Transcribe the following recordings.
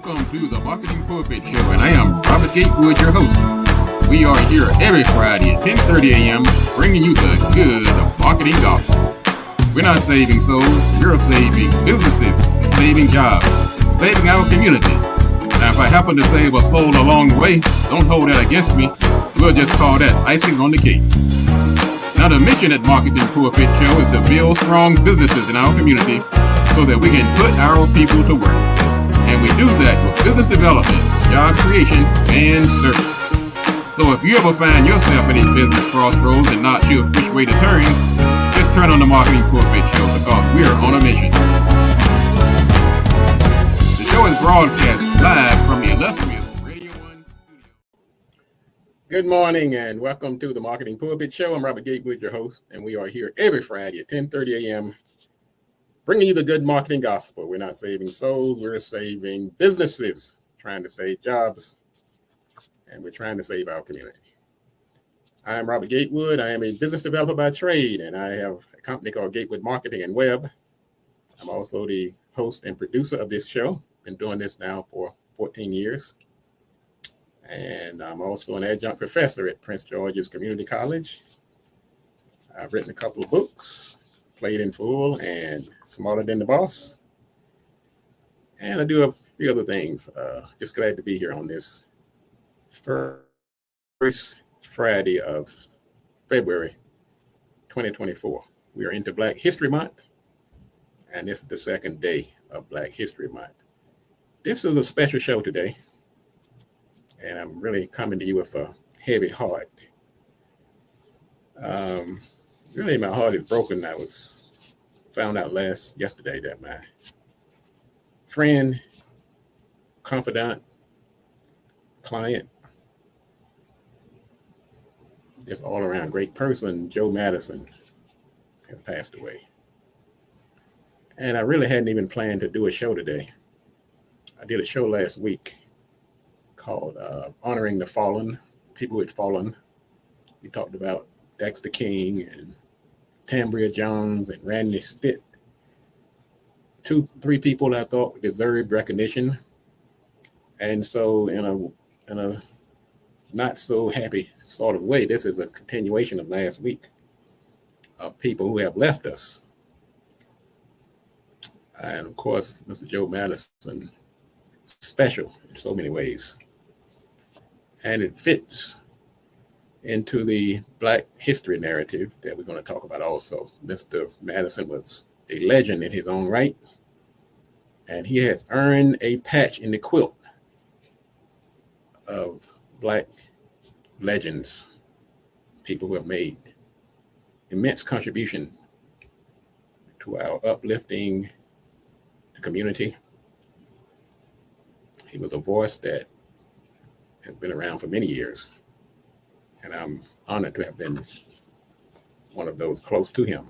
Welcome to the Marketing Pulpit Show, and I am Robert Gatewood, your host. We are here every Friday at 10:30 a.m. bringing you the good of marketing gospel. We're not saving souls, we're saving businesses, saving jobs, saving our community. Now, if I happen to save a soul along the way, don't hold that against me. We'll just call that icing on the cake. Now, the mission at Marketing Pulpit Show is to build strong businesses in our community so that we can put our people to work. And we do that with business development, job creation, and service. So if you ever find yourself in a business crossroads and not sure which way to turn, just turn on the Marketing Pulpit Show because we are on a mission. The show is broadcast live from the illustrious Radio 1 studio. Good morning and welcome to the Marketing Pulpit Show. I'm Robert Gatewood, your host, and we are here every Friday at 10:30 a.m. bringing you the good marketing gospel. We're not saving souls, we're saving businesses, trying to save jobs, and we're trying to save our community. I am Robert Gatewood. I am a business developer by trade, and I have a company called Gatewood Marketing and Web. I'm also the host and producer of this show. Been doing this now for 14 years. And I'm also an adjunct professor at Prince George's Community College. I've written a couple of books, Played in Full and Smarter Than the Boss. And I do a few other things. Just glad to be here on this first Friday of February 2024. We are into Black History Month, and this is the second day of Black History Month. This is a special show today, and I'm really coming to you with a heavy heart. Really, my heart is broken. I found out yesterday that my friend, confidant, client, just all around great person, Joe Madison, has passed away. And I really hadn't even planned to do a show today. I did a show last week called Honoring the Fallen, people who had fallen. We talked about Dexter King and Tambria Jones and Randy Stitt. 3 people that I thought deserved recognition. And so in a not so happy sort of way, this is a continuation of last week of people who have left us. And of course, Mr. Joe Madison, special in so many ways. And it fits into the Black history narrative that we're going to talk about also. Mr. Madison was a legend in his own right, and he has earned a patch in the quilt of Black legends, people who have made immense contribution to our uplifting the community. He was a voice that has been around for many years. And I'm honored to have been one of those close to him.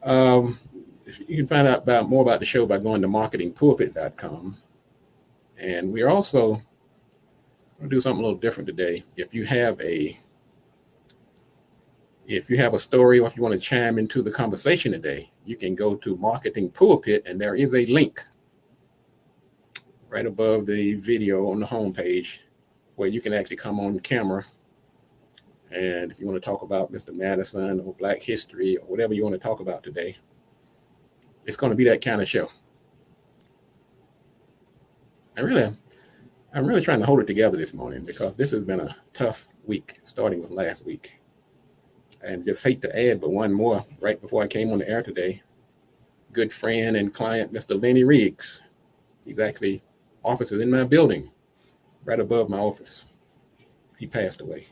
You can find out more about the show by going to marketingpulpit.com. And we're also going to do something a little different today. If you have a story, or if you want to chime into the conversation today, you can go to Marketing Pulpit, and there is a link right above the video on the homepage where you can actually come on camera. And if you want to talk about Mr. Madison or Black history or whatever you want to talk about today, it's going to be that kind of show. I'm really trying to hold it together this morning because this has been a tough week, starting with last week. And just hate to add, but one more right before I came on the air today. Good friend and client, Mr. Lenny Riggs. He's actually offices in my building, right above my office. He passed away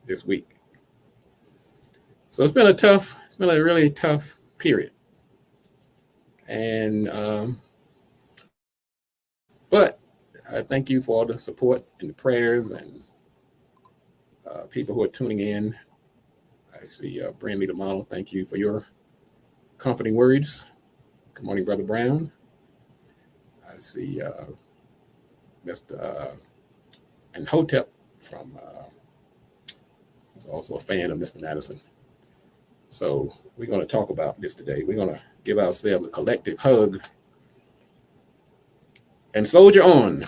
this week. So it's been a really tough period. And, but I thank you for all the support and the prayers and people who are tuning in. I see Brandy the model. Thank you for your comforting words. Good morning, Brother Brown. I see Mr. and Hotep from is also a fan of Mr. Madison. So we're going to talk about this today. We're going to give ourselves a collective hug and soldier on.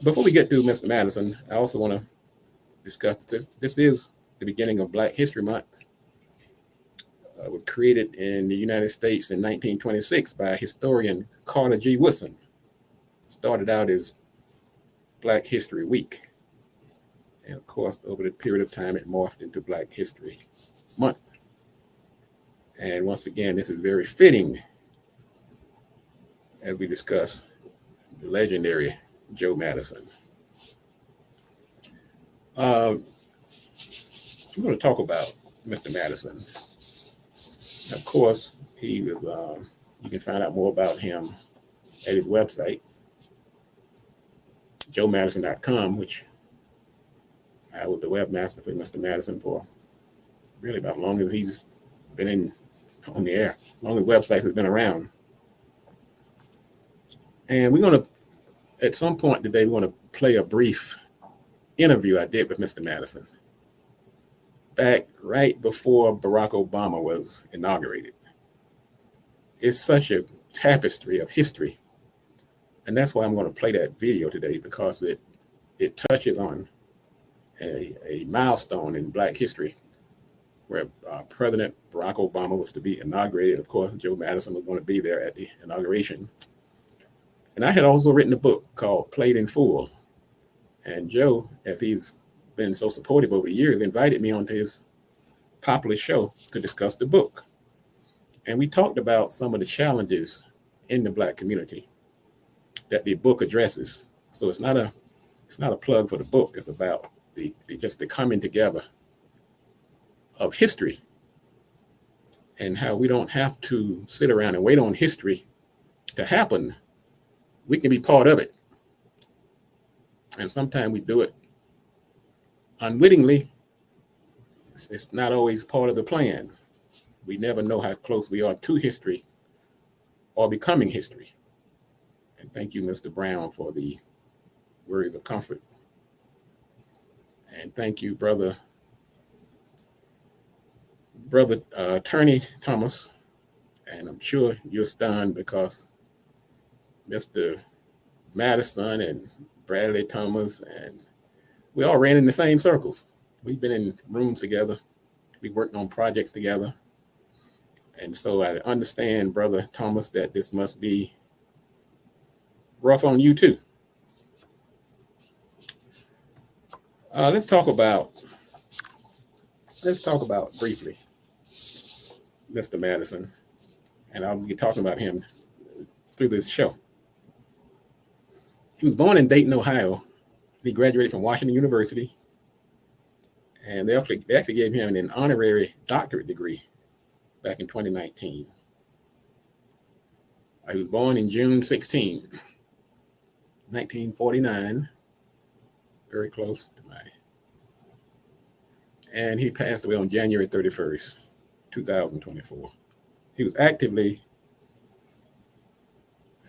Before we get to Mr. Madison, I also want to discuss this. This is the beginning of Black History Month. It was created in the United States in 1926 by historian Carter G. Woodson. It started out as Black History Week. And of course, over the period of time, it morphed into Black History Month. And once again, this is very fitting as we discuss the legendary Joe Madison. We're going to talk about Mr. Madison. Of course, he was. You can find out more about him at his website, joemadison.com, which I was the webmaster for Mr. Madison for really about as long as he's been on the air, as long as websites have been around. And we're going to, at some point today, we're going to play a brief interview I did with Mr. Madison back right before Barack Obama was inaugurated. It's such a tapestry of history. And that's why I'm going to play that video today, because it touches on a milestone in Black history where President Barack Obama was to be inaugurated. Of course, Joe Madison was going to be there at the inauguration. And I had also written a book called Played in Full. And Joe, as he's been so supportive over the years, invited me onto his popular show to discuss the book. And we talked about some of the challenges in the Black community that the book addresses. So it's not a plug for the book. It's about the coming together of history and how we don't have to sit around and wait on history to happen. We can be part of it. And sometimes we do it unwittingly. It's not always part of the plan. We never know how close we are to history or becoming history. And thank you, Mr. Brown, for the words of comfort. And thank you, brother Attorney Thomas. And I'm sure you're stunned because Mr. Madison and Bradley Thomas, and we all ran in the same circles. We've been in rooms together. We worked on projects together. And so I understand, Brother Thomas, that this must be rough on you too. Let's talk about briefly Mr. Madison, and I'll be talking about him through this show. He was born in Dayton, Ohio. He graduated from Washington University, and they actually gave him an honorary doctorate degree back in 2019. He was born in June 16, 1949, very close to mine. And he passed away on January 31st, 2024. He was actively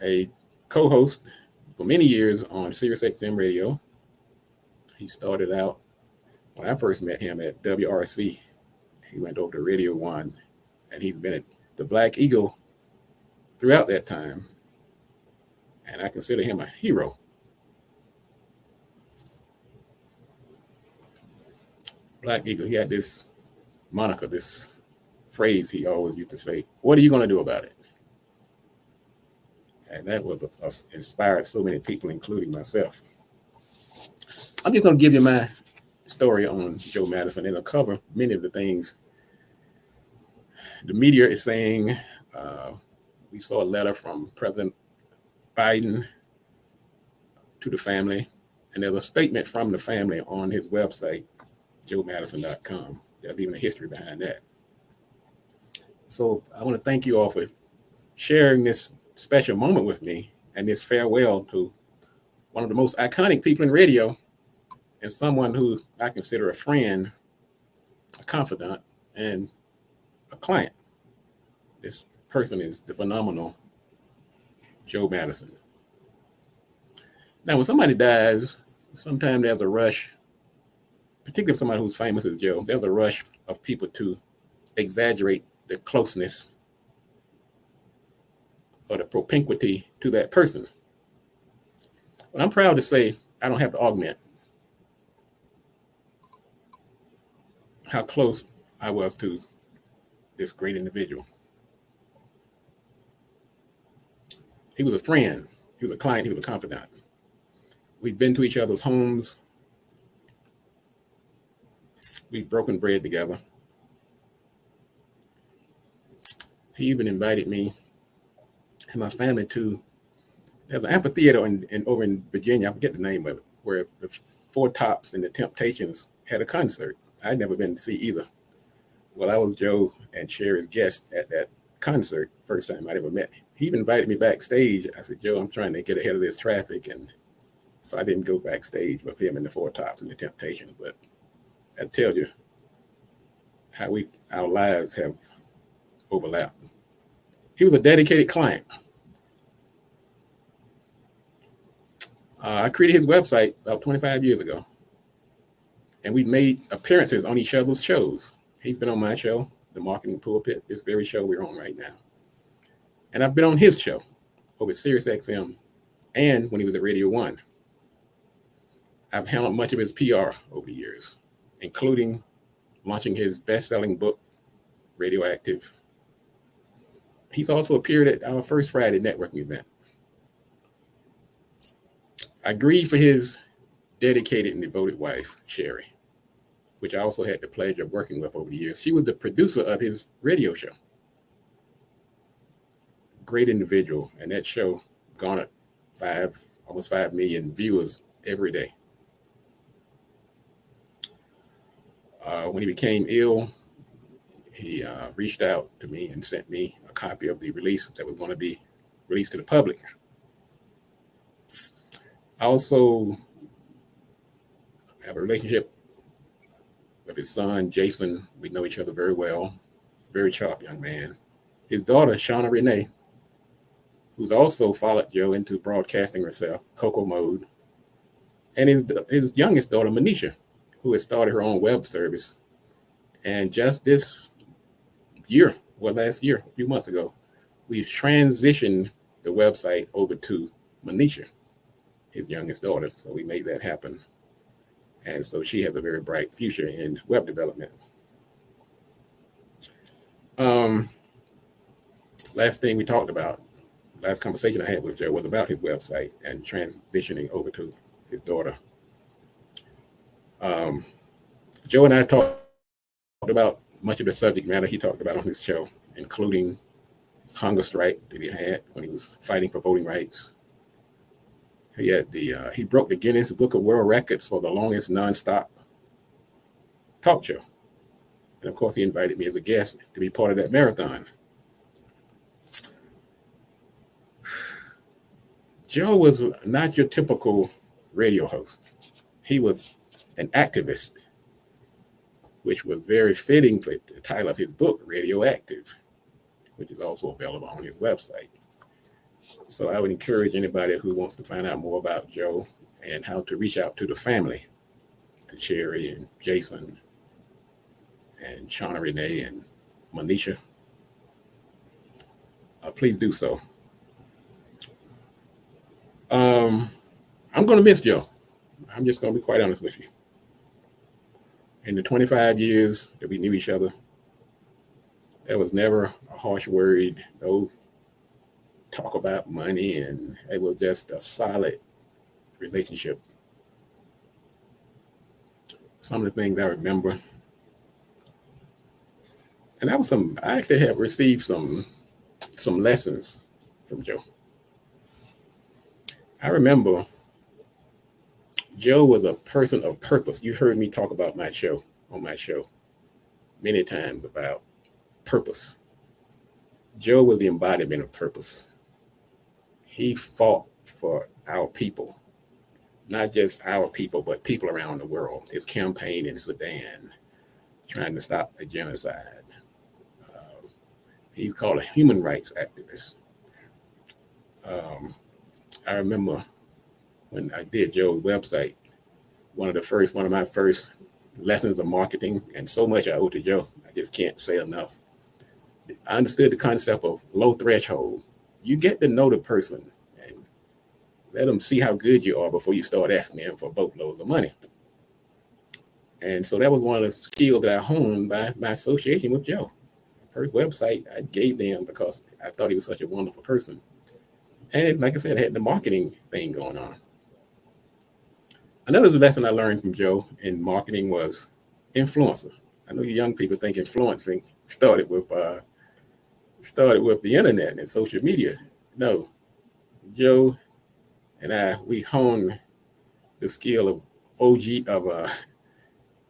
a co-host for many years on SiriusXM radio. He started out, when I first met him, at WRC. He went over to Radio 1, and he's been at the Black Eagle throughout that time. And I consider him a hero. Black Eagle, he had this moniker, this phrase he always used to say, "What are you going to do about it?" And that was inspired so many people, including myself. I'm just going to give you my story on Joe Madison, and I'll cover many of the things the media is saying. We saw a letter from President Biden to the family, and there's a statement from the family on his website, joemadison.com. There's even a history behind that. So I want to thank you all for sharing this special moment with me and this farewell to one of the most iconic people in radio, and someone who I consider a friend, a confidant, and a client. This person is the phenomenal Joe Madison. Now, when somebody dies, sometimes there's a rush, particularly somebody who's famous as Joe, there's a rush of people to exaggerate the closeness or the propinquity to that person. But I'm proud to say I don't have to augment how close I was to this great individual. He was a friend, he was a client, he was a confidant. We've been to each other's homes. We've broken bread together. He even invited me and my family to, there's an amphitheater over in Virginia, I forget the name of it, where the Four Tops and the Temptations had a concert. I'd never been to see either. Well, I was Joe and Sherry's guest at that concert, first time I'd ever met. He even invited me backstage. I said, Joe, I'm trying to get ahead of this traffic. And so I didn't go backstage with him and the Four Tops and the Temptations. But that tells you how our lives have overlapped. He was a dedicated client. I created his website about 25 years ago. And we made appearances on each other's shows. He's been on my show, The Marketing Pulpit, this very show we're on right now. And I've been on his show over Sirius XM and when he was at Radio 1. I've handled much of his PR over the years, including launching his best-selling book, Radioactive. He's also appeared at our first Friday networking event. I grieve for his dedicated and devoted wife, Sherry, which I also had the pleasure of working with over the years. She was the producer of his radio show. Great individual, and that show garnered almost 5 million viewers every day. When he became ill, he reached out to me and sent me a copy of the release that was going to be released to the public. I also have a relationship with his son, Jason. We know each other very well. Very sharp young man. His daughter, Shauna Renee, who's also followed Joe into broadcasting herself, Coco Mode. And his youngest daughter, Manisha, who has started her own web service. And just this year, last year, a few months ago, we've transitioned the website over to Manisha, his youngest daughter. So we made that happen. And so she has a very bright future in web development. Last thing we talked about, last conversation I had with Joe was about his website and transitioning over to his daughter. Joe and I talked about much of the subject matter he talked about on his show, including his hunger strike that he had when he was fighting for voting rights. He broke the Guinness Book of World Records for the longest nonstop talk show. And of course, he invited me as a guest to be part of that marathon. Joe was not your typical radio host. He was an activist, which was very fitting for the title of his book, Radioactive, which is also available on his website. So I would encourage anybody who wants to find out more about Joe and how to reach out to the family, to Sherry and Jason and Shauna Renee and Manisha, please do so. I'm going to miss Joe. I'm just going to be quite honest with you. In the 25 years that we knew each other, there was never a harsh word, no talk about money, and it was just a solid relationship. Some of the things I remember, and I actually have received some lessons from Joe. I remember Joe was a person of purpose. You heard me talk about on my show many times about purpose. Joe was the embodiment of purpose. He fought for our people, not just our people, but people around the world. His campaign in Sudan, trying to stop a genocide. He's called a human rights activist. I remember when I did Joe's website, one of my first lessons of marketing, and so much I owe to Joe, I just can't say enough. I understood the concept of low threshold. You get to know the person, and Let them see how good you are before you start asking them for boatloads of money. And so that was one of the skills that I honed by my association with Joe. First website I gave them because I thought he was such a wonderful person. And it, like I said, I had the marketing thing going on. Another lesson I learned from Joe in marketing was influencer. I know you young people think influencing started with the internet and social media. No, Joe and we honed the skill of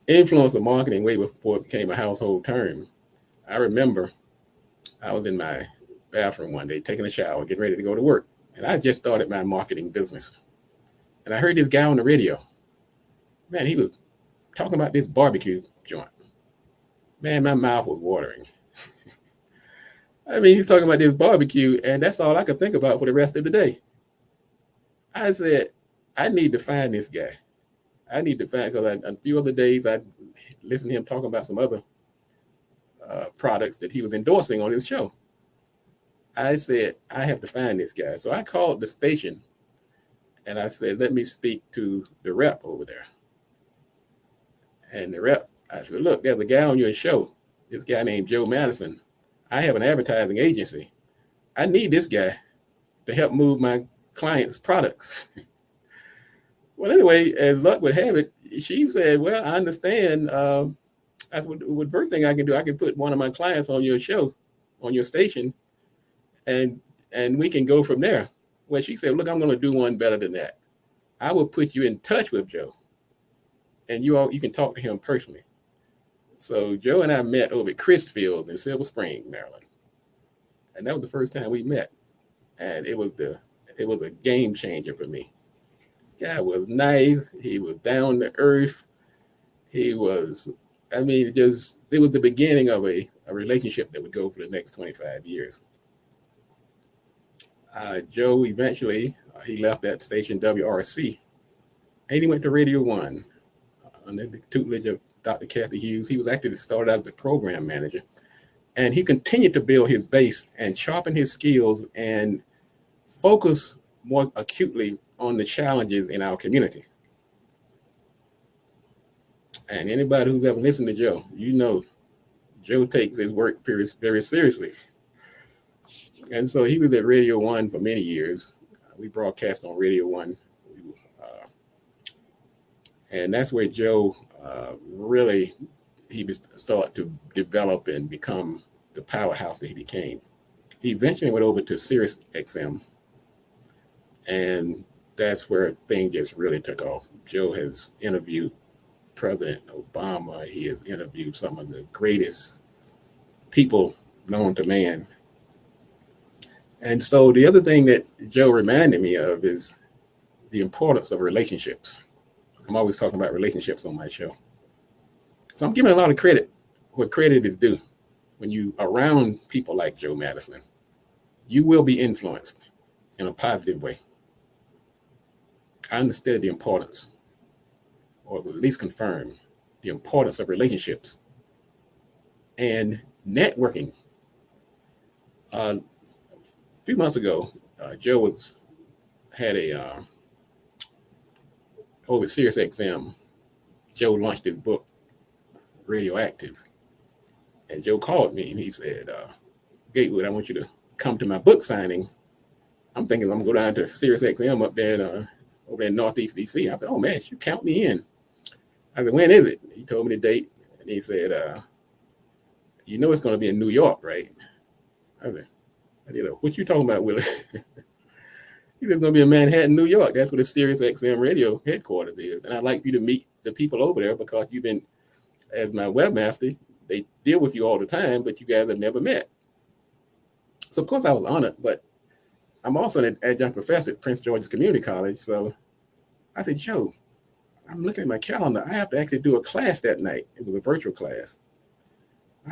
influencer marketing way before it became a household term. I remember I was in my bathroom one day taking a shower, getting ready to go to work, and I just started my marketing business. And I heard this guy on the radio. Man, he was talking about this barbecue joint. Man, my mouth was watering. I mean, he's talking about this barbecue, and that's all I could think about for the rest of the day. I said, I need to find this guy. I need to find, because a few other days I listened to him talking about some other products that he was endorsing on his show. I said, I have to find this guy. So I called the station and I said, let me speak to the rep over there. And the rep, I said, look, there's a guy on your show, this guy named Joe Madison. I have an advertising agency. I need this guy to help move my clients' products. Well, anyway, as luck would have it, she said, well, I understand. That's what first thing I can do. I can put one of my clients on your show, on your station, and we can go from there. Well, she said, look, I'm going to do one better than that. I will put you in touch with Joe, and you can talk to him personally. So Joe and I met over at Chrisfield in Silver Spring, Maryland, and that was the first time we met, and it was a game changer for me. Guy was nice. He was down to earth. He was, I mean, it was the beginning of a relationship that would go for the next 25 years. Joe eventually, he left that station WRC, and he went to Radio 1 under the tutelage of Dr. Kathy Hughes. He was actually started out as the program manager, and he continued to build his base and sharpen his skills and focus more acutely on the challenges in our community. And anybody who's ever listened to Joe, you know Joe takes his work very, very seriously. And so he was at Radio 1 for many years. We broadcast on Radio 1. And that's where Joe really, he started to develop and become the powerhouse that he became. He eventually went over to Sirius XM, and that's where things just really took off. Joe has interviewed President Obama. He has interviewed some of the greatest people known to man. And so the other thing that Joe reminded me of is the importance of relationships. I'm always talking about relationships on my show. So I'm giving a lot of credit where credit is due. When you around people like Joe Madison, you will be influenced in a positive way. I understood the importance, or at least confirmed the importance of relationships and networking. A few months ago, Joe had over Sirius XM. Joe launched his book, Radioactive. And Joe called me and he said, Gatewood, I want you to come to my book signing. I'm thinking I'm going to go down to Sirius XM up there over in Northeast DC. I said, oh man, you count me in. I said, when is it? He told me the date. And he said, you know it's going to be in New York, right? I said, what you talking about, Willie? He said, it's going to be in Manhattan, New York. That's where the Sirius XM radio headquarters is. And I'd like for you to meet the people over there because you've been, as my webmaster, they deal with you all the time, but you guys have never met. So of course I was honored, but I'm also an adjunct professor at Prince George's Community College. So I said, Joe, I'm looking at my calendar. I have to actually do a class that night. It was a virtual class.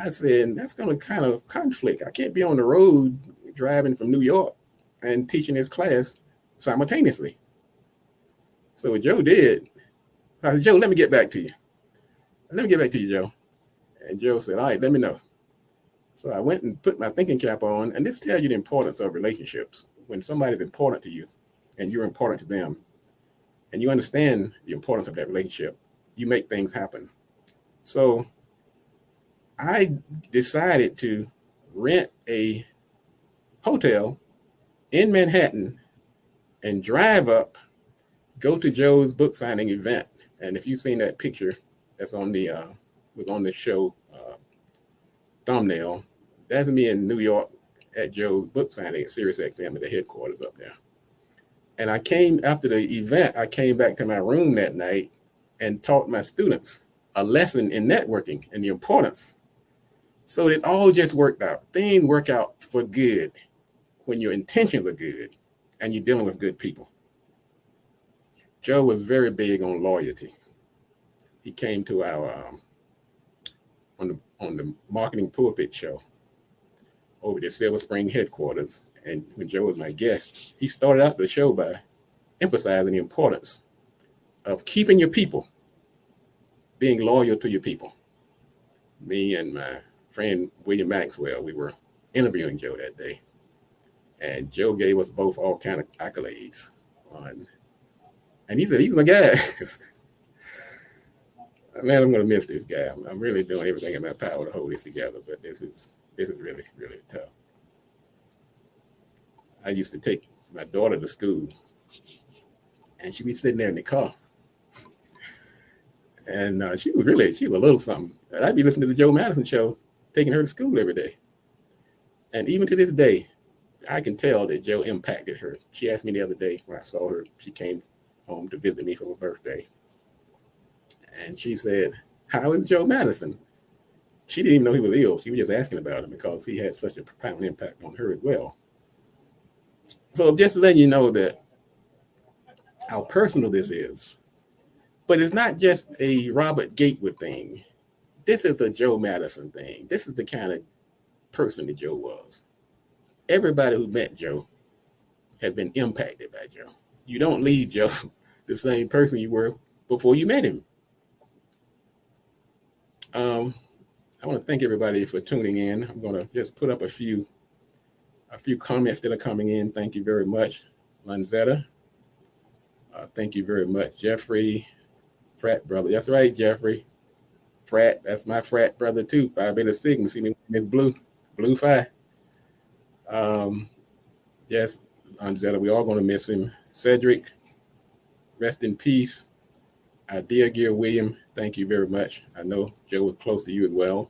I said, that's going to kind of conflict. I can't be on the road driving from New York and teaching this class simultaneously. So what Joe did, I said, Joe, let me get back to you. Let me get back to you, Joe. And Joe said, all right, let me know. So I went and put my thinking cap on, and this tells you the importance of relationships. When somebody's important to you, and you're important to them, and you understand the importance of that relationship, you make things happen. So I decided to rent a hotel in Manhattan and drive up, go to Joe's book signing event. And if you've seen that picture that's on the was on the show thumbnail, that's me in New York at Joe's book signing at SiriusXM at the headquarters up there. And I came after the event, I came back to my room that night and taught my students a lesson in networking and the importance. So it all just worked out. Things work out for good when your intentions are good and you're dealing with good people. Joe was very big on loyalty. He came to our on the marketing pulpit show over at Silver Spring headquarters. And when Joe was my guest, he started out the show by emphasizing the importance of keeping your people, being loyal to your people. Me and my friend William Maxwell, we were interviewing Joe that day. And Joe gave us both all kind of accolades and he said, he's my guy. Man, I'm going to miss this guy. I'm really doing everything in my power to hold this together, but this is really, really tough. I used to take my daughter to school, and she'd be sitting there in the car. And she was a little something. And I'd be listening to the Joe Madison show, taking her to school every day. And even to this day, I can tell that Joe impacted her. She asked me the other day when I saw her, she came home to visit me for my birthday. And she said, "How is Joe Madison?" She didn't even know he was ill. She was just asking about him because he had such a profound impact on her as well. So just to let you know that how personal this is, but it's not just a Robert Gatewood thing. This is the Joe Madison thing. This is the kind of person that Joe was. Everybody who met Joe has been impacted by Joe. You don't leave Joe the same person you were before you met him. I want to thank everybody for tuning in. I'm going to just put up a few comments that are coming in. Thank you very much, Lanzetta. Thank you very much, Jeffrey, frat brother. That's right, Jeffrey. Frat, that's my frat brother too. Phi Beta Sigma. See me in blue Phi. Yes, Lanzetta, we all going to miss him. Cedric, rest in peace. Idea Gear William, thank you very much. I know Joe was close to you as well.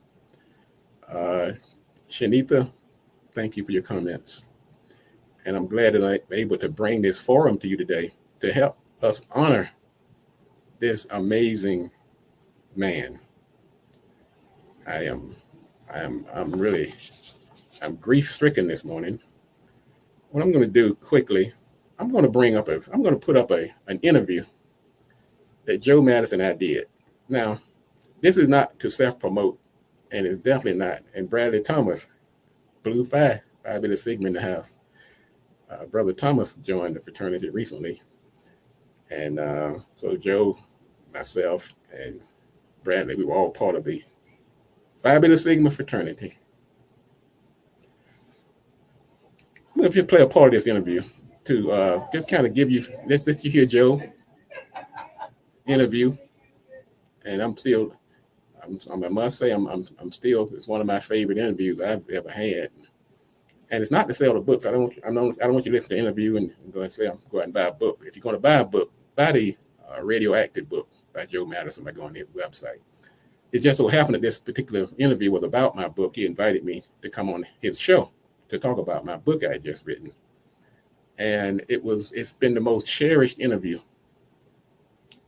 Shanitha, thank you for your comments. And I'm glad that I'm able to bring this forum to you today to help us honor this amazing man. I'm grief-stricken this morning. What I'm going to do quickly, I'm going to put up an interview that Joe Madison and I did. Now, this is not to self-promote, and it's definitely not. And Bradley Thomas, Blue Phi Beta Sigma in the house. Brother Thomas joined the fraternity recently. And so Joe, myself, and Bradley, we were all part of the Phi Beta Sigma fraternity. I'm going to play a part of this interview to just kind of give you, let's let you hear Joe interview. And I must say, I'm still, it's one of my favorite interviews I've ever had. And it's not to sell the books. I don't want you to listen to the interview and go and say, I'm going to buy a book. If you're going to buy a book, buy the Radioactive book by Joe Madison by going to his website. It just so happened that this particular interview was about my book. He invited me to come on his show to talk about my book I had just written. And it's been the most cherished interview.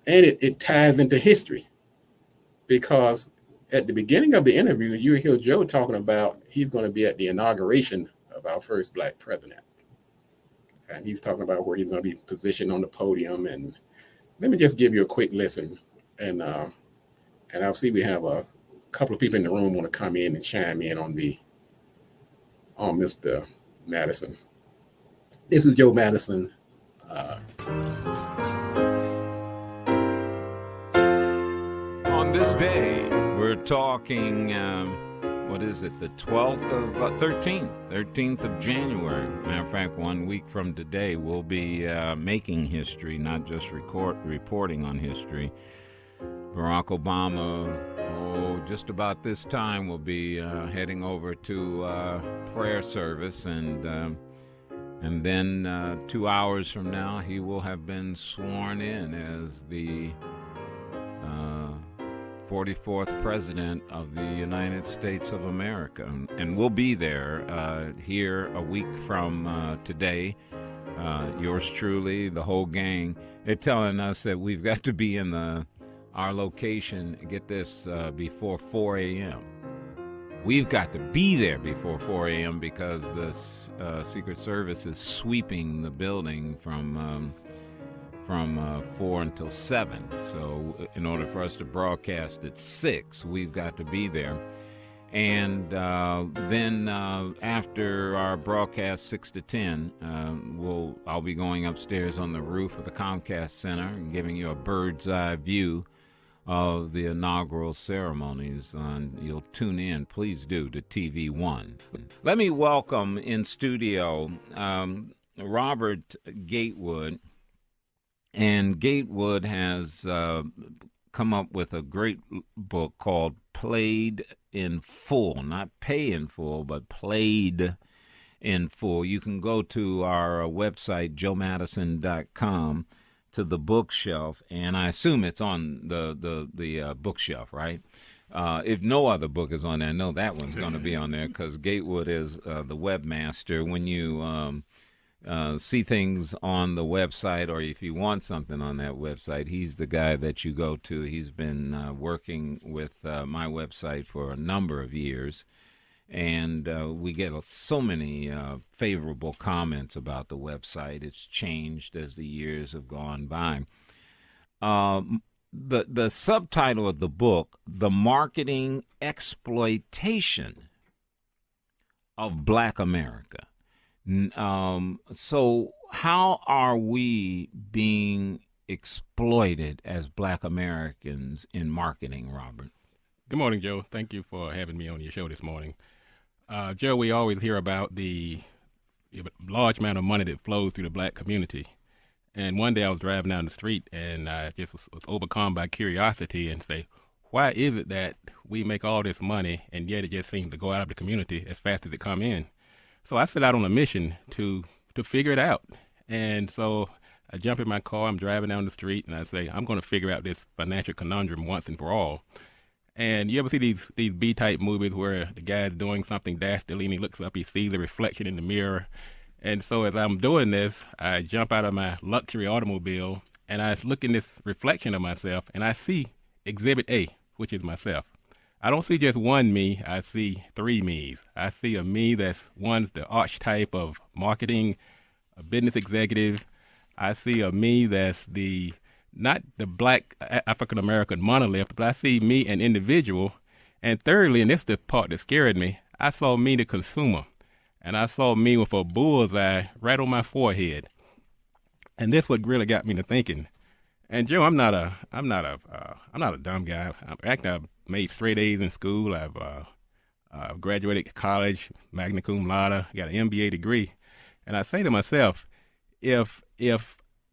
And it ties into history, because at the beginning of the interview, you hear Joe talking about he's going to be at the inauguration of our first Black president. And he's talking about where he's going to be positioned on the podium. And let me just give you a quick listen. And I'll see we have a couple of people in the room want to come in and chime in on Mr. Madison. This is Joe Madison. On this day, we're talking, what is it, the 12th of, 13th of January. Matter of fact, 1 week from today, we'll be making history, not just reporting on history. Barack Obama, just about this time, will be heading over to prayer service, and then 2 hours from now, he will have been sworn in as the 44th President of the United States of America. And we'll be there here a week from today. Yours truly, the whole gang. They're telling us that we've got to be in our location, get this, before 4 a.m. We've got to be there before 4 a.m. because the Secret Service is sweeping the building from 4 until 7. So in order for us to broadcast at 6, we've got to be there. And then after our broadcast 6 to 10, I'll be going upstairs on the roof of the Comcast Center and giving you a bird's eye view of the inaugural ceremonies. And you'll tune in, please do, to TV One. Let me welcome in studio Robert Gatewood. And Gatewood has come up with a great book called Played in Full, not Pay in Full, but Played in Full. You can go to our website, joemadison.com, to the bookshelf, and I assume it's on the bookshelf, right? If no other book is on there, I know that one's going to be on there because Gatewood is the webmaster. When you see things on the website, or if you want something on that website, he's the guy that you go to. He's been working with my website for a number of years, and we get so many favorable comments about the website. It's changed as the years have gone by. The subtitle of the book, The Marketing Exploitation of Black America. So how are we being exploited as Black Americans in marketing, Robert? Good morning, Joe. Thank you for having me on your show this morning. Joe, we always hear about the large amount of money that flows through the Black community. And one day I was driving down the street and I just was overcome by curiosity and say, why is it that we make all this money and yet it just seems to go out of the community as fast as it come in? So I set out on a mission to figure it out. And so I jump in my car, I'm driving down the street, and I say, I'm going to figure out this financial conundrum once and for all. And you ever see these B-type movies where the guy's doing something dastardly and he looks up, he sees a reflection in the mirror. And so as I'm doing this, I jump out of my luxury automobile and I look in this reflection of myself and I see Exhibit A, which is myself. I don't see just one me, I see three me's. I see a me that's one's the archetype of marketing, a business executive. I see a me that's not the Black African-American monolith, but I see me an individual. And thirdly, and this is the part that scared me, I saw me the consumer. And I saw me with a bullseye right on my forehead. And this what really got me to thinking. And Joe, I'm not a dumb guy. I've made straight A's in school. I've graduated college, magna cum laude, got an MBA degree. And I say to myself, if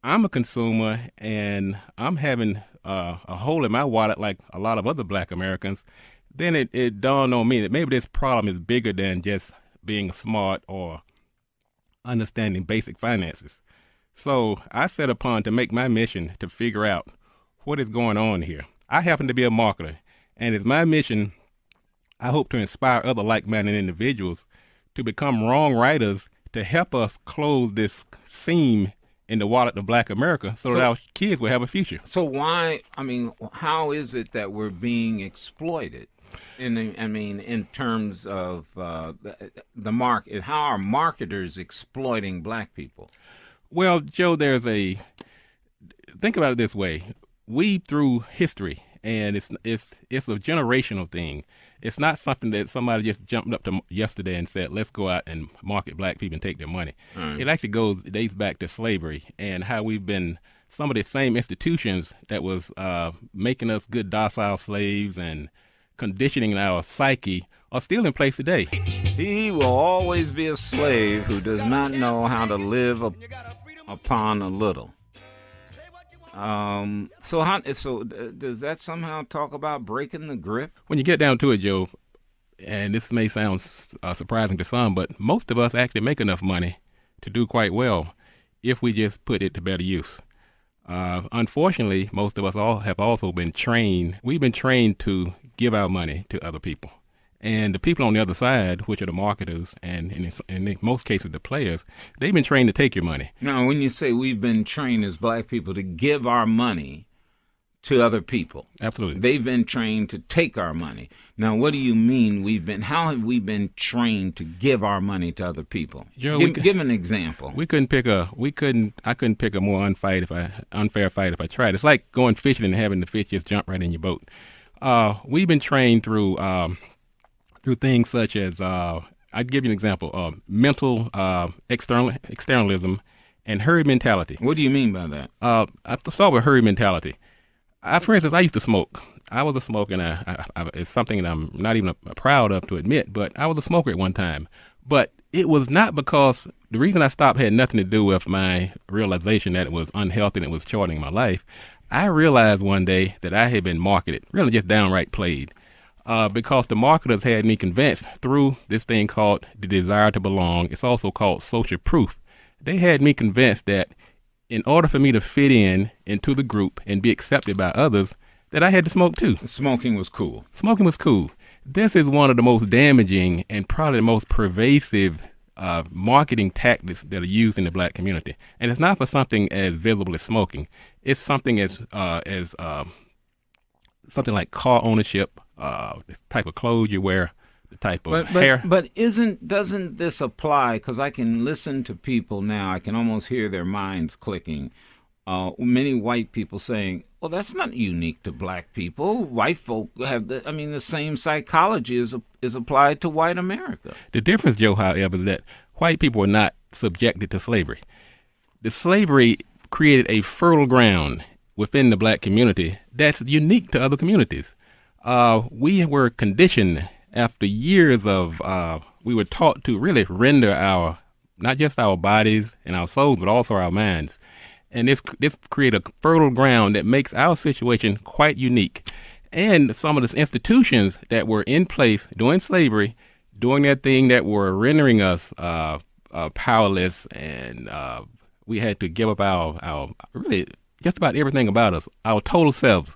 I'm a consumer and I'm having a hole in my wallet like a lot of other Black Americans, then it dawned on me that maybe this problem is bigger than just being smart or understanding basic finances. So I set upon to make my mission to figure out what is going on here. I happen to be a marketer, and it's my mission, I hope to inspire other like-minded individuals to become wrong writers to help us close this seam in the wallet of Black America so that our kids will have a future. So how is it that we're being exploited? In terms of the market, how are marketers exploiting Black people? Well, Joe, think about it this way. We, through history, and it's a generational thing. It's not something that somebody just jumped up to yesterday and said, let's go out and market Black people and take their money. Right. It actually dates back to slavery and how we've been some of the same institutions that was making us good docile slaves and conditioning our psyche are still in place today. He will always be a slave who does not know how to live upon a little. So does that somehow talk about breaking the grip? When you get down to it, Joe, and this may sound surprising to some, but most of us actually make enough money to do quite well if we just put it to better use. Unfortunately, most of us all have also been trained. We've been trained to give our money to other people. And the people on the other side, which are the marketers and in most cases the players, they've been trained to take your money. Now, when you say we've been trained as black people to give our money to other people. Absolutely. They've been trained to take our money. Now, what do you mean how have we been trained to give our money to other people? Joe, give an example. I couldn't pick a more unfair fight if I tried. It's like going fishing and having the fish just jump right in your boat. We've been trained through things such as, I'd give you an example, mental externalism and herd mentality. What do you mean by that? I start with herd mentality. For instance, I used to smoke. I was a smoker, and it's something that I'm not even proud of to admit, but I was a smoker at one time. But it was not because the reason I stopped had nothing to do with my realization that it was unhealthy and it was shortening my life. I realized one day that I had been marketed, really just downright played, because the marketers had me convinced through this thing called the desire to belong. It's also called social proof. They had me convinced that in order for me to fit into the group and be accepted by others, that I had to smoke too. Smoking was cool. Smoking was cool. This is one of the most damaging and probably the most pervasive marketing tactics that are used in the black community. And it's not for something as visible as smoking. It's something as something like car ownership, the type of clothes you wear, the type of hair. But doesn't this apply? Because I can listen to people now. I can almost hear their minds clicking. Many white people saying, well, that's not unique to black people. White folk have the same psychology is applied to white America. The difference, Joe, however, is that white people were not subjected to slavery. The slavery created a fertile ground within the black community that's unique to other communities. We were conditioned after years of, we were taught to really render not just our bodies and our souls, but also our minds. And this created a fertile ground that makes our situation quite unique. And some of the institutions that were in place during slavery, doing that thing that were rendering us powerless, and we had to give up our really just about everything about us, our total selves.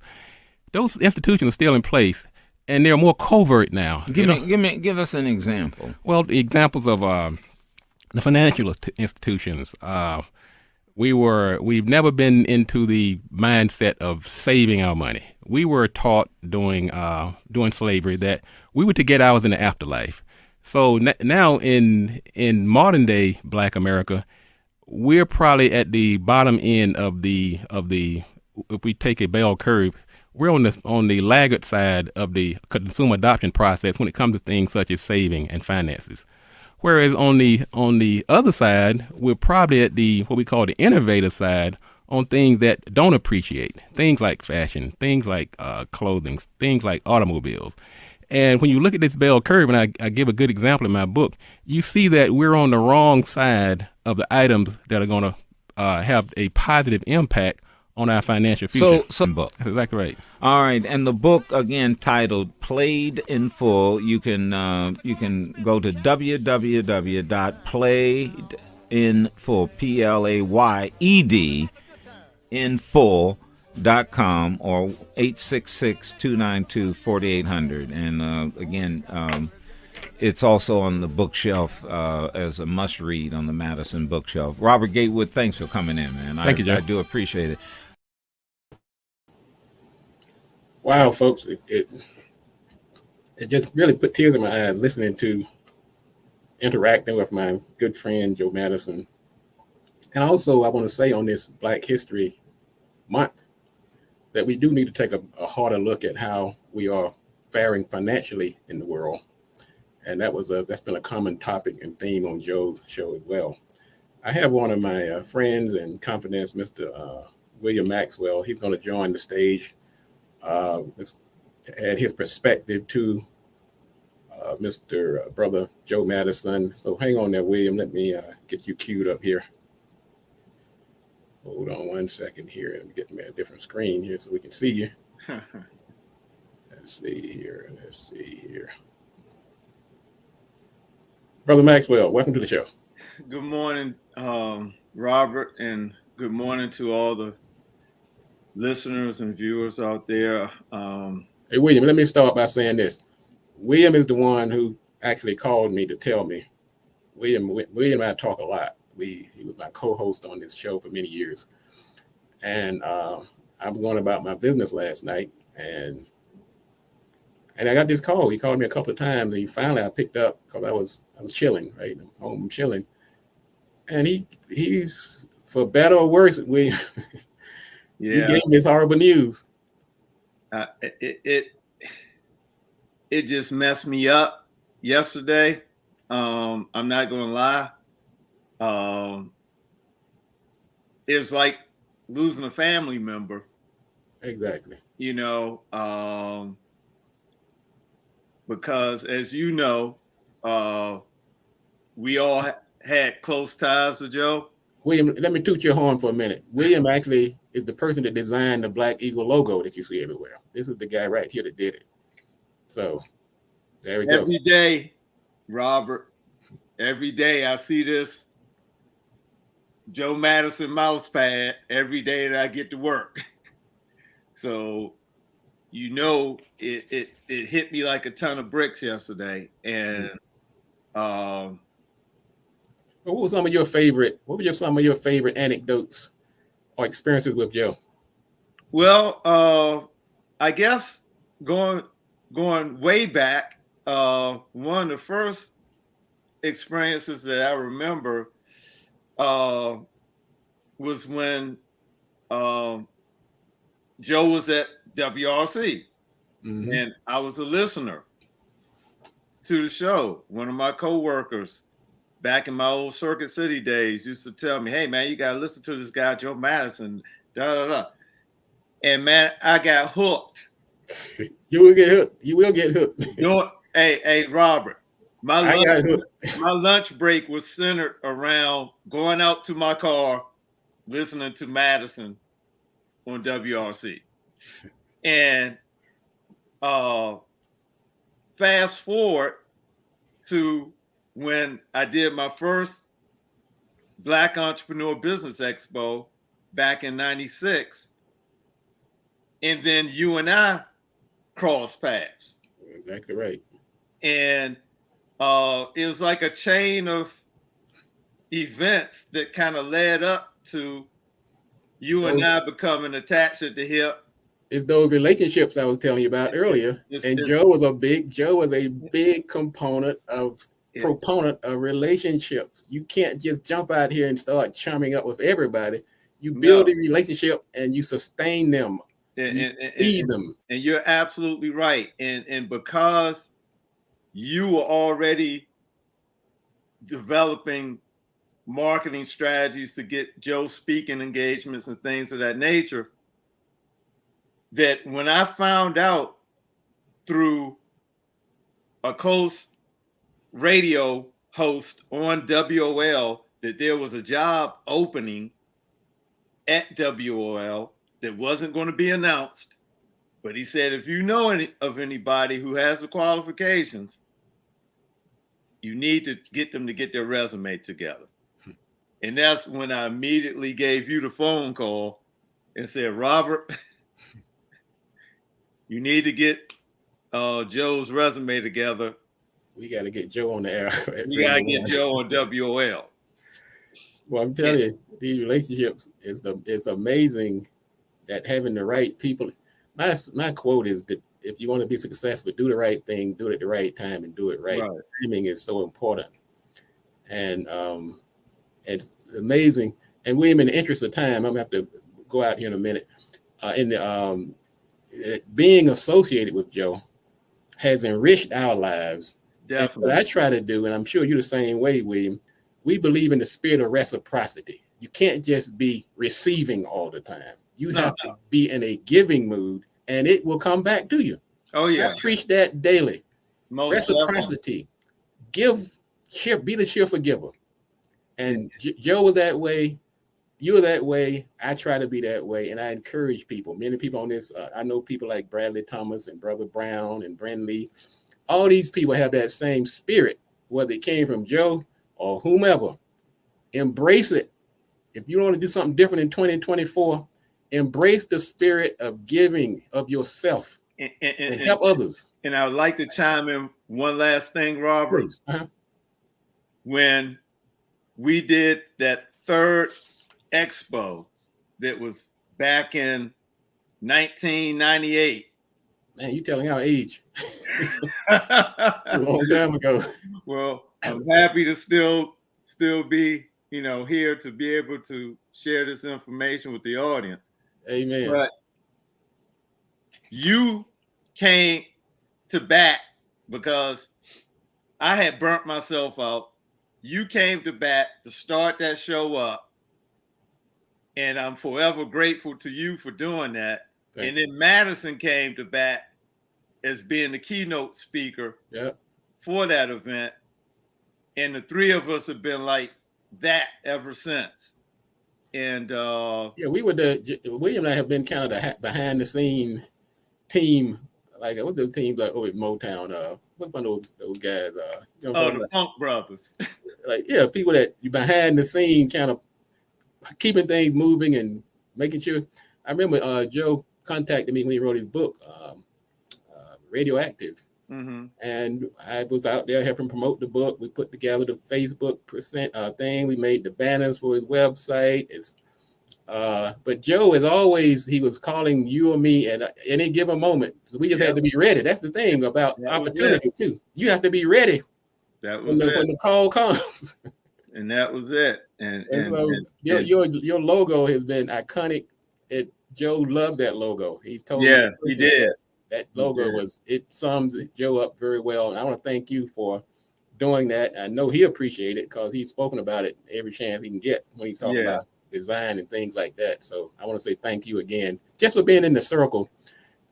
Those institutions are still in place, and they're more covert now. Give us an example. Well, the examples of the financial institutions. We've never been into the mindset of saving our money. We were taught during slavery that we were to get ours in the afterlife. So now in modern day Black America, we're probably at the bottom end of the if we take a bell curve, we're on the laggard side of the consumer adoption process when it comes to things such as saving and finances. Whereas on the other side, we're probably at what we call the innovative side on things that don't appreciate, things like fashion, things like clothing, things like automobiles. And when you look at this bell curve, and I give a good example in my book, you see that we're on the wrong side of the items that are going to have a positive impact on our financial future. So book. That's exactly right. All right, and the book again titled "Played in Full." You can go to www.playedinfull PLAYED.com or 866-292-4800, and again. It's also on the bookshelf as a must-read on the Madison bookshelf. Robert Gatewood, thanks for coming in, man. Thank you, Joe. I do appreciate it. Wow, folks, it just really put tears in my eyes listening to interacting with my good friend Joe Madison. And also, I want to say on this Black History Month that we do need to take a harder look at how we are faring financially in the world. And that's been a common topic and theme on Joe's show as well. I have one of my friends and confidants, Mr. William Maxwell. He's going to join the stage, add his perspective to Mr. Brother Joe Madison. So hang on there, William. Let me get you queued up here. Hold on 1 second here and get me a different screen here so we can see you. Let's see here. Brother Maxwell, welcome to the show. Good morning, Robert, and good morning to all the listeners and viewers out there. Hey, William, let me start by saying this. William is the one who actually called me to tell me. William and I talk a lot. He was my co-host on this show for many years. And I was going about my business last night, and I got this call. He called me a couple of times, and finally I picked up because I was chilling, right? I'm home chilling. And he's, for better or worse, he gave me this horrible news. It just messed me up yesterday. I'm not gonna lie. It's like losing a family member. Exactly. Because as you know, we all had close ties to Joe. William, let me toot your horn for a minute. William actually is the person that designed the Black Eagle logo that you see everywhere. This is the guy right here that did it. So there we go. Every day, Robert, every day I see this Joe Madison mouse pad every day that I get to work. So, it hit me like a ton of bricks yesterday. And what were some of your favorite anecdotes or experiences with Joe? Well, I guess going way back, one of the first experiences that I remember was when Joe was at WRC, and I was a listener to the show. One of my coworkers back in my old Circuit City days used to tell me, "Hey man, you gotta listen to this guy Joe Madison." And man, I got hooked. You will get hooked. You will get hooked. Hey, Robert, my lunch break was centered around going out to my car, listening to Madison on WRC. And fast forward to when I did my first Black Entrepreneur Business Expo back in '96. And then you and I crossed paths. Exactly right. And it was like a chain of events that kind of led up to you and I becoming attached at the hip. It's those relationships I was telling you about earlier. Joe was a big proponent of relationships. You can't just jump out here and start chumming up with everybody. You build a relationship and you sustain them. And feed them. And you're absolutely right. And because you were already developing marketing strategies to get Joe speaking engagements and things of that nature, that when I found out through a close radio host on WOL that there was a job opening at WOL that wasn't going to be announced, but he said, if you know of anybody who has the qualifications, you need to get them to get their resume together. And that's when I immediately gave you the phone call and said, Robert, you need to get Joe's resume together. We got to get Joe on the air. We got to get Joe on WOL. Well, I'm telling you, these relationships it's amazing that having the right people. My quote is that if you want to be successful, do the right thing, do it at the right time, and do it right. Timing is so important. And it's amazing. And William, in the interest of time, I'm gonna have to go out here in a minute. Being associated with Joe has enriched our lives. Definitely. What I try to do, and I'm sure you're the same way, William, we believe in the spirit of reciprocity. You can't just be receiving all the time. You have to be in a giving mood, and it will come back to you. Oh, yeah. I preach that daily. Most definitely. Reciprocity. Be the cheerful giver. And Joe was that way. You're that way. I try to be that way, and I encourage people. Many people on this, I know people like Bradley Thomas and Brother Brown and Brent Lee. All these people have that same spirit, whether it came from Joe or whomever. Embrace it. If you want to do something different in 2024, embrace the spirit of giving of yourself and help others. And I would like to chime in one last thing, Robert. Uh-huh. When we did that third expo that was back in 1998. Man, you telling our age. A long time ago. Well, I'm happy to still be, here to be able to share this information with the audience. Amen. But you came to bat because I had burnt myself out. You came to bat to start that show up. And I'm forever grateful to you for doing that. Thank you. Then Madison came to bat as being the keynote speaker for that event. And the three of us have been like that ever since. And we were William and I have been kind of the behind the scene team. Like what those teams like over at Motown? What's one of those guys? The Funk Brothers. People that you behind the scene, kind of keeping things moving and making sure. I remember Joe contacted me when he wrote his book, Radioactive. Mm-hmm. And I was out there helping promote the book. We put together the Facebook thing. We made the banners for his website. But Joe is always, he was calling you or me at any given moment. So we just had to be ready. That's the thing about opportunity too. You have to be ready when the call comes. And that was it. And your logo has been iconic. Joe loved that logo. He's told me he did. That logo it sums Joe up very well. And I want to thank you for doing that. I know he appreciated it because he's spoken about it every chance he can get when he's talking about design and things like that. So I want to say thank you again just for being in the circle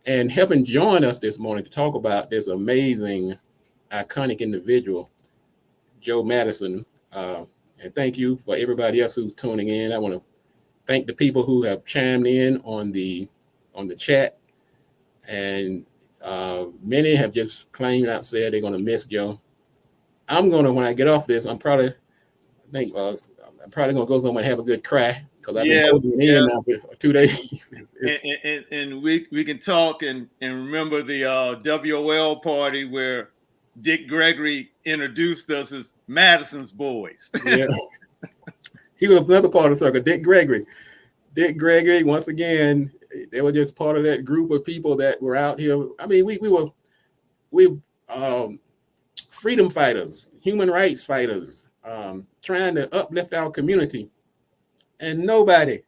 and helping join us this morning to talk about this amazing, iconic individual, Joe Madison. And thank you for everybody else who's tuning in. I want to thank the people who have chimed in on the chat. And many have just claimed out, said they're going to miss Joe. When I get off this, I'm probably going to go somewhere and have a good cry because I've been holding it in now for 2 days. and we can talk and remember the WOL party where Dick Gregory introduced us as Madison's boys. Yeah. He was another part of the circle, Dick Gregory. Dick Gregory, once again, they were just part of that group of people that were out here. I mean, we were freedom fighters, human rights fighters, trying to uplift our community. And nobody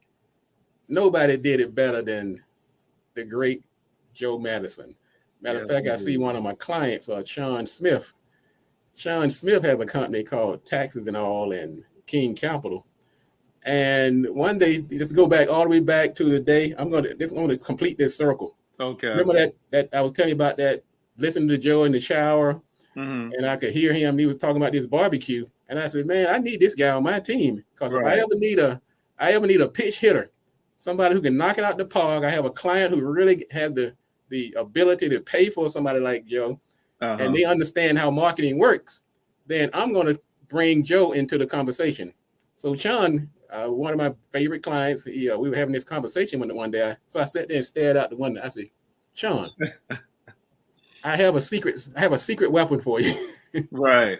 did it better than the great Joe Madison. Matter of fact, I see one of my clients, Sean Smith. Sean Smith has a company called Taxes and All in King Capital. And one day, just go back all the way back to the day, I'm going to complete this circle. Okay. Remember that I was telling you about that, listening to Joe in the shower, and I could hear him. He was talking about this barbecue. And I said, man, I need this guy on my team. Because if I ever need a pitch hitter, somebody who can knock it out the park. I have a client who really has the ability to pay for somebody like Joe, and they understand how marketing works, then I'm going to bring Joe into the conversation. So Sean, one of my favorite clients, we were having this conversation one day. So I sat there and stared out the window. I said, Sean, I have a secret weapon for you. Right.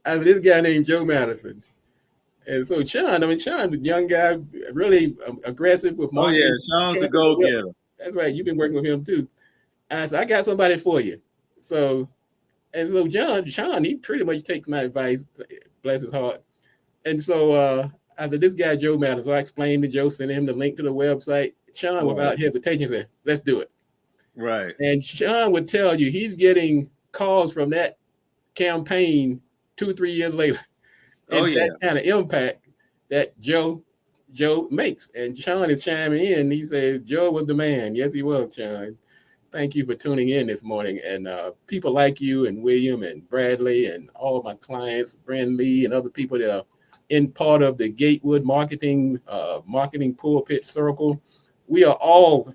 I mean, this guy named Joe Madison. And so Sean, the young guy, really aggressive with marketing. Oh, yeah, Sean's a go-getter. That's right. You've been working with him too. And I said, I got somebody for you. So Sean, he pretty much takes my advice, bless his heart. And so I said, this guy, Joe Madison. So I explained to Joe, sent him the link to the website. Sean, without hesitation, said, let's do it. Right. And Sean would tell you he's getting calls from that campaign 2-3 years later. It's that kind of impact that Joe makes. And Sean is chiming in. He says, Joe was the man. Yes, he was, Sean. thank you for tuning in this morning. And people like you and William and Bradley and all of my clients, Brand Lee and other people that are in part of the Gatewood marketing pulpit circle, we are all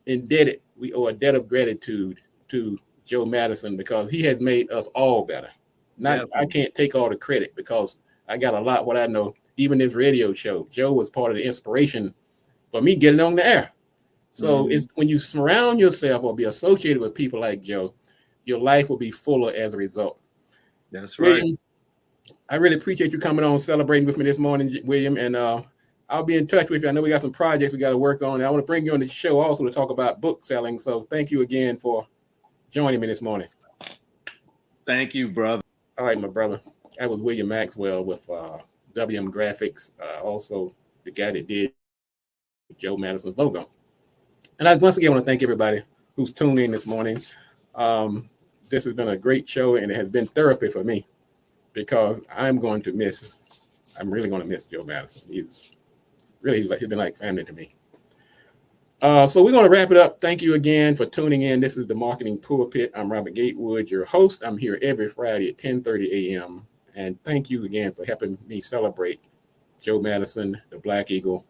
indebted. We owe a debt of gratitude to Joe Madison because he has made us all better. I can't take all the credit because I got a lot what I know. Even this radio show, Joe was part of the inspiration for me getting on the air. So it's when you surround yourself or be associated with people like Joe, your life will be fuller as a result. That's right. William, I really appreciate you coming on, celebrating with me this morning, William. And I'll be in touch with you. I know we got some projects we got to work on. And I want to bring you on the show also to talk about book selling. So thank you again for joining me this morning. Thank you, brother. All right, my brother. That was William Maxwell with WM Graphics, also the guy that did Joe Madison's logo. And I once again want to thank everybody who's tuned in this morning. This has been a great show, and it has been therapy for me because I'm really going to miss Joe Madison. He's been like family to me. So we're going to wrap it up. Thank you again for tuning in. This is the Marketing Pulpit. I'm Robert Gatewood, your host. I'm here every Friday at 10:30 a.m. And thank you again for helping me celebrate Joe Madison, the Black Eagle.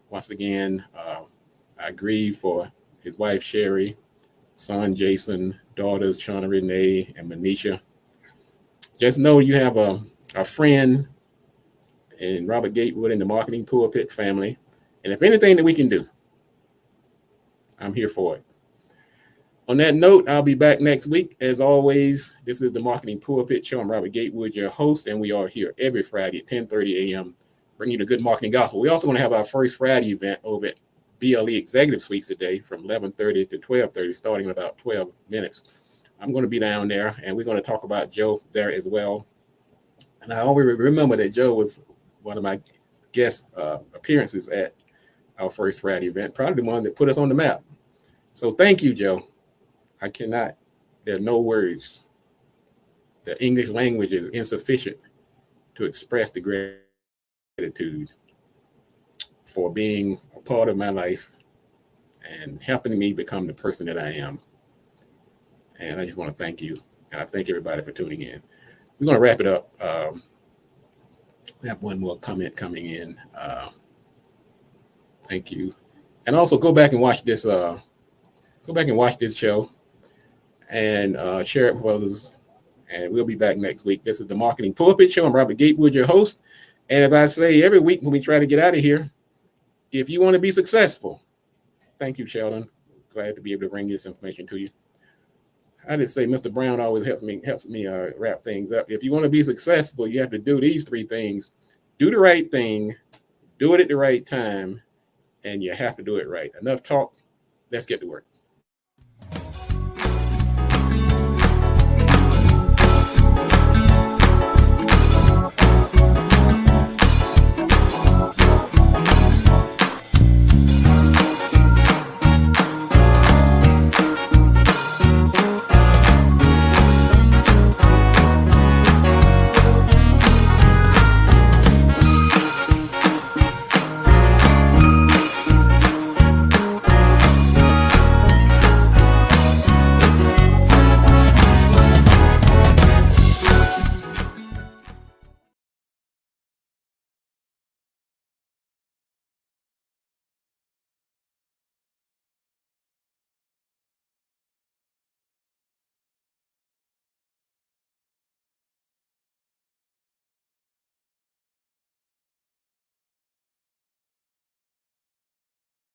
Once again, I grieve for his wife, Sherry, son, Jason, daughters, Shauna Renee, and Manisha. Just know you have a friend in Robert Gatewood in the Marketing Pulpit family. And if anything that we can do, I'm here for it. On that note, I'll be back next week. As always, this is the Marketing Pulpit Show. I'm Robert Gatewood, your host, and we are here every Friday at 10:30 a.m. bringing you the good marketing gospel. We're also going to have our first Friday event over at BLE Executive Suites today from 11:30 to 12:30, starting in about 12 minutes. I'm going to be down there, and we're going to talk about Joe there as well. And I always remember that Joe was one of my guest appearances at our first Friday event, probably the one that put us on the map. So thank you, Joe. there are no words. The English language is insufficient to express the gratitude for being a part of my life and helping me become the person that I am. And I just want to thank you. And I thank everybody for tuning in. We're going to wrap it up. We have one more comment coming in. Thank you. And also go back and watch this. Go back and watch this show and share it with others. And we'll be back next week. This is the Marketing Pulpit Show. I'm Robert Gatewood, your host. And as I say every week when we try to get out of here, if you want to be successful, thank you, Sheldon. Glad to be able to bring this information to you. I just say Mr. Brown always helps me wrap things up. If you want to be successful, you have to do these three things. Do the right thing, do it at the right time, and you have to do it right. Enough talk. Let's get to work.